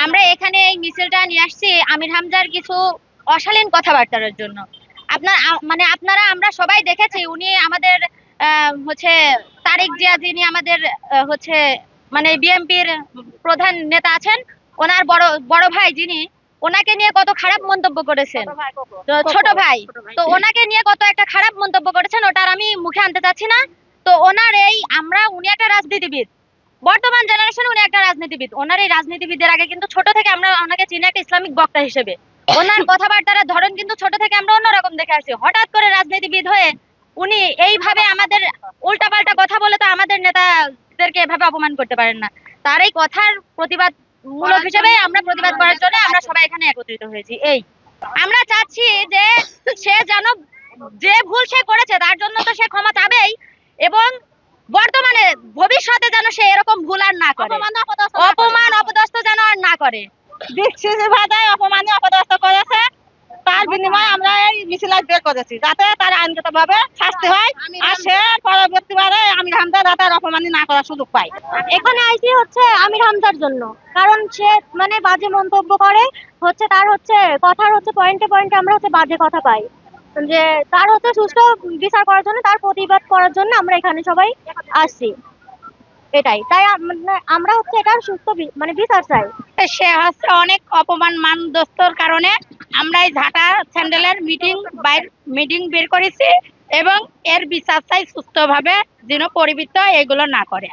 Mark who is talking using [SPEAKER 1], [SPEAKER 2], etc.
[SPEAKER 1] আমরা এখানে এই মিছিলটা নিয়ে আসছি আমির হামজার কিছু অশালীন কথাবার্তার জন্য। মানে আপনারা আমরা সবাই দেখেছি উনি আমাদের হচ্ছে তারেক জিয়া, যিনি আমাদের হচ্ছে মানে বিএনপির প্রধান নেতা আছেন, ওনার বড় বড় ভাই যিনি, ওনাকে নিয়ে কত খারাপ মন্তব্য করেছেন। তো ছোট ভাই, তো ওনাকে নিয়ে কত একটা খারাপ মন্তব্য করেছেন, ওটার আমি মুখে আনতে চাচ্ছি না। তো ওনার এই উনি একটা রাজনীতিবিদ, বর্তমান জেনারেশন উনি একটা রাজনীতিবিদ। ওনার এই রাজনীতিবিদের আগে কিন্তু ছোট থেকে আমরা ওনাকে চিনি একটা ইসলামিক বক্তা হিসেবে। ওনার কথাবার্তার ধরন কিন্তু ছোট থেকে আমরা অন্যরকম দেখে আসছি। হঠাৎ করে রাজনীতিবিদ হয়ে উনি এইভাবে আমাদের উল্টাপাল্টা কথা বলে তো আমাদের নেতাদেরকে এভাবে অপমান করতে পারেন না। তার এই কথার প্রতিবাদ মূলক হিসেবে আমরা প্রতিবাদ করার জন্য আমরা সবাই এখানে একত্রিত হয়েছি। এই আমরা চাচ্ছি যে সে যেন, যে ভুল সে করেছে তার জন্য তো সে ক্ষমা চাবেই, এবং বর্তমানে ভবিষ্যতে যেন সে এরকম ভুল আর না করে, অপমান অপদস্থ যেন আর না করে।
[SPEAKER 2] ভাষায় অপমানে অপদস্থ করেছে, তার বিনিময়ে আমরা এই মিছিল বের করেছি যাতে তার আইনগত ভাবে শাস্তি হয়, আর সে পরবর্তীবারে আমির হামজা যাতে অপমানি না করার সুযোগ পায়।
[SPEAKER 3] এখানে আইসি হচ্ছে আমির হামজার জন্য, কারণ সে মানে বাজে মন্তব্য করে, হচ্ছে তার হচ্ছে কথার হচ্ছে পয়েন্টে পয়েন্টে আমরা হচ্ছে বাজে কথা পাই, যে তার হচ্ছে সুষ্ঠু বিচার করার জন্য, তার প্রতিবাদ করার জন্য আমরা এখানে সবাই আসছি। এটাই, তাই আমরা হচ্ছে এটার সুস্থ মানে বিচার চাই।
[SPEAKER 2] সে হচ্ছে অনেক অপমান মানদস্তর কারণে আমরা এই ঝাঁটা স্যান্ডেলের মিটিং বের করেছি, এবং এর বিচার চাই সুস্থভাবে যেন পরিবৃত্ত এগুলো না করে।